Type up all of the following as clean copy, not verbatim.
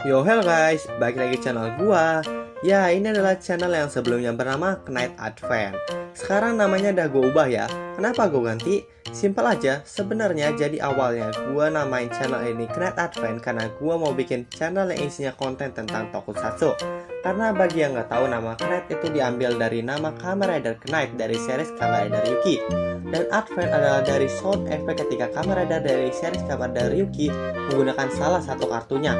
Yo, hello guys, balik lagi channel gua. Ya, ini adalah channel yang sebelumnya bernama Knight Advent. Sekarang namanya udah gua ubah ya. Kenapa gua ganti? Simpel aja, sebenarnya jadi awalnya gua namain channel ini Knight Advent karena gua mau bikin channel yang isinya konten tentang tokusatsu. Karena bagi yang nggak tahu, nama Knight itu diambil dari nama Kamen Rider Knight dari series Kamen Rider Yuki. Dan Advent adalah dari sound effect ketika Kamen Rider dari series Kamen Rider Yuki menggunakan salah satu kartunya.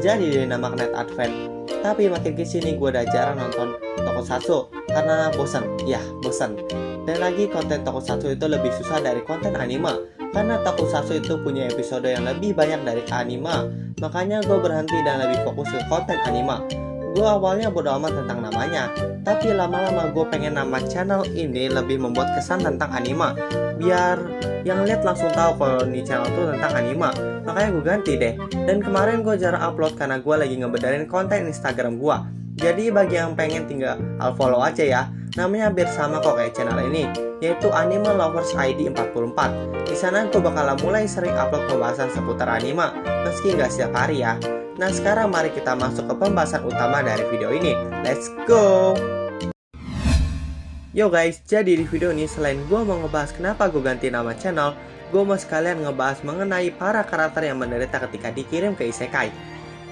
Jadi dari nama Knight Advent. Tapi makin kesini gue udah jarang nonton tokusatsu karena bosan. Ya, bosan. Dan lagi konten tokusatsu itu lebih susah dari konten anime. Karena tokusatsu itu punya episode yang lebih banyak dari anime. Makanya gue berhenti dan lebih fokus ke konten anime. Gue awalnya bodo amat tentang namanya, tapi lama-lama gue pengen nama channel ini lebih membuat kesan tentang anime, biar yang lihat langsung tahu kalau ini channel tuh tentang anime. Makanya gue ganti deh. Dan kemarin gue jarang upload karena gue lagi ngebedarin konten Instagram gue. Jadi bagi yang pengen tinggal follow aja ya. Namanya hampir sama kok kayak channel ini, yaitu Anime Lovers ID 44. Di sana gue bakal mulai sering upload pembahasan seputar anime, meski nggak setiap hari ya. Nah, sekarang mari kita masuk ke pembahasan utama dari video ini. Let's go! Yo guys, jadi di video ini selain gue mau ngebahas kenapa gue ganti nama channel, gue mau sekalian ngebahas mengenai para karakter yang menderita ketika dikirim ke isekai.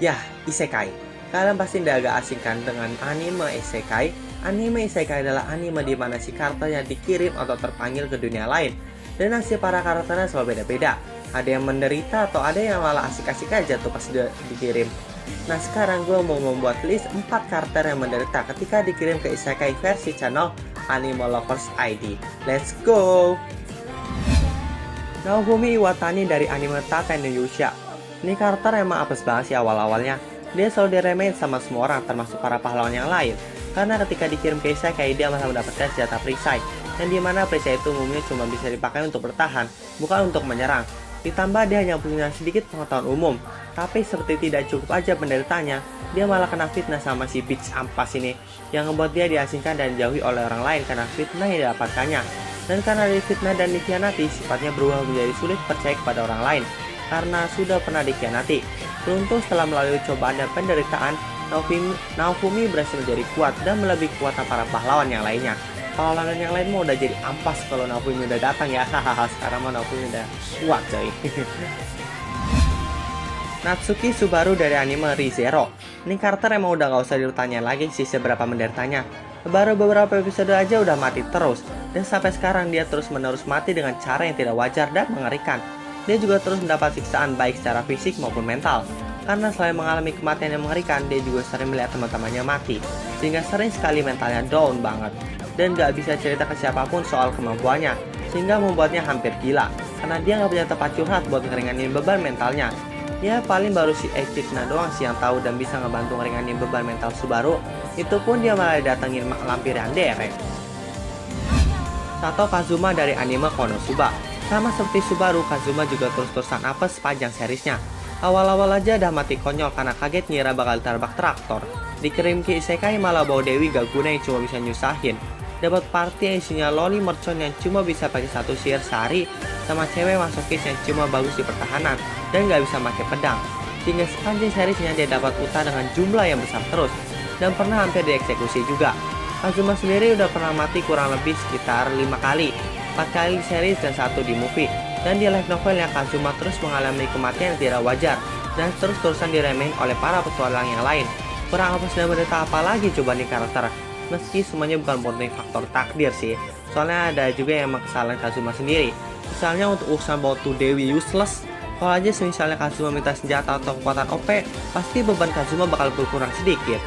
Yah, isekai. Kalian pasti udah agak asing kan dengan anime isekai. Anime isekai adalah anime di mana si karakternya dikirim atau terpanggil ke dunia lain. Dan nasib para karakternya selalu beda-beda. Ada yang menderita atau ada yang malah asik-asik aja tuh pas dikirim. Nah, sekarang gue mau membuat list 4 karakter yang menderita ketika dikirim ke isekai versi channel Anime Lovers ID. Let's go! Naofumi Iwatani dari anime Tate no Yusha. Ini karakter emang apes banget sih awal-awalnya. Dia selalu diremehin sama semua orang, termasuk para pahlawan yang lain. Karena ketika dikirim ke isekai, dia malah mendapatkan senjata perisai, yang dimana perisai itu umumnya cuma bisa dipakai untuk bertahan, bukan untuk menyerang. Ditambah dia hanya punya sedikit pengetahuan umum, tapi seperti tidak cukup aja penderitanya, dia malah kena fitnah sama si bitch ampas ini, yang membuat dia diasingkan dan dijauhi oleh orang lain karena fitnah yang didapatkannya. Dan karena difitnah dan dikhianati, sifatnya berubah menjadi sulit percaya kepada orang lain, karena sudah pernah dikhianati. Beruntung setelah melalui cobaan dan penderitaan, Naofumi berhasil menjadi kuat dan melebihi kekuatan para pahlawan yang lainnya. Pahlawan yang lain mau udah jadi ampas kalau Naofumi udah datang ya. Hahaha, sekarang mau Naofumi udah kuat coy. Natsuki Subaru dari anime Re:Zero. Ini karakter emang udah gak usah ditanya lagi sih seberapa menderitanya. Baru beberapa episode aja udah mati terus, dan sampai sekarang dia terus menerus mati dengan cara yang tidak wajar dan mengerikan. Dia juga terus mendapat siksaan baik secara fisik maupun mental. Karena selain mengalami kematian yang mengerikan, dia juga sering melihat teman-temannya mati, sehingga sering sekali mentalnya down banget. Dan gak bisa cerita ke siapapun soal kemampuannya, sehingga membuatnya hampir gila. Karena dia gak punya tempat curhat buat ngeringanin beban mentalnya. Ya paling baru si Echidna doang sih yang tahu dan bisa ngebantu ngeringanin beban mental Subaru. Itu pun dia malah datengin mak lampir yang derek. Sato Kazuma dari anime Konosuba. Sama seperti Subaru, Kazuma juga terus-terusan apes sepanjang seriesnya. Awal-awal aja udah mati konyol karena kaget ngira bakal terbak traktor. Dikirim ke isekai malah bawa Dewi gak guna yang cuma bisa nyusahin. Dapat party yang isinya loli mercon yang cuma bisa pakai satu sihir sehari, sama cewek masokis yang cuma bagus di pertahanan dan gak bisa pakai pedang. Hingga sepanjang seriesnya dia dapat utang dengan jumlah yang besar terus, dan pernah hampir dieksekusi juga. Kazuma sendiri udah pernah mati kurang lebih sekitar 5 kali, 4 kali di series dan 1 di movie. Dan di light novelnya Kazuma terus mengalami kematian yang tidak wajar dan terus-terusan diremehin oleh para petualang yang lain. Kurang apes dan menderita apa lagi coba nih karakter? Meski semuanya bukan murni faktor takdir sih, soalnya ada juga yang kesalahan Kazuma sendiri. Misalnya untuk urusan bawa tuh Dewi useless, kalau aja misalnya Kazuma minta senjata atau kekuatan OP, pasti beban Kazuma bakal berkurang sedikit.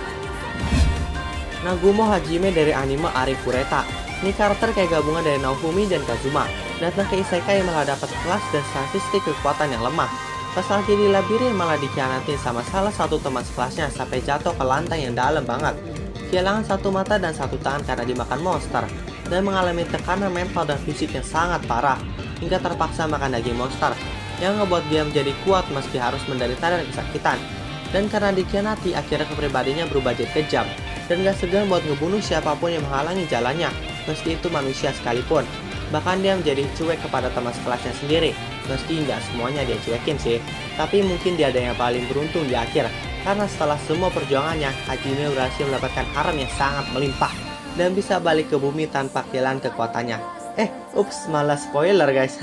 Nagumo Hajime dari anime Arifureta. Ini karakter kayak gabungan dari Naofumi dan Kazuma. Datang ke isekai malah dapat kelas dan statistik kekuatan yang lemah. Pas lagi di labirin malah dikhianatin sama salah satu teman sekelasnya sampai jatuh ke lantai yang dalam banget. Kehilangan satu mata dan satu tangan karena dimakan monster, dan mengalami tekanan mental dan fisik yang sangat parah, hingga terpaksa makan daging monster, yang ngebuat dia menjadi kuat meski harus menderita dan kesakitan. Dan karena dikhianati, akhirnya kepribadiannya berubah jadi kejam, dan gak segan buat ngebunuh siapapun yang menghalangi jalannya, meski itu manusia sekalipun. Bahkan dia menjadi cuek kepada teman sekelasnya sendiri, meski nggak semuanya dia cuekin sih. Tapi mungkin dia ada yang paling beruntung di akhir, Karena setelah semua perjuangannya, Hajime berhasil mendapatkan harem yang sangat melimpah dan bisa balik ke bumi tanpa kehilangan kekuatannya. Ups, malah spoiler guys.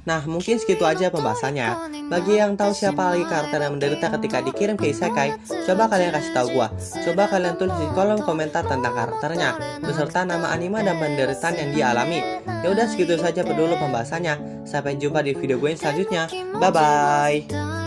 Nah, mungkin segitu aja pembahasannya. Bagi yang tahu siapa lagi karakter yang menderita ketika dikirim ke isekai, coba kalian kasih tahu gua. Coba kalian tulis di kolom komentar tentang karakternya, beserta nama anime dan penderitaan yang dialami. Ya udah segitu saja dulu pembahasannya. Sampai jumpa di video gue yang selanjutnya. Bye bye.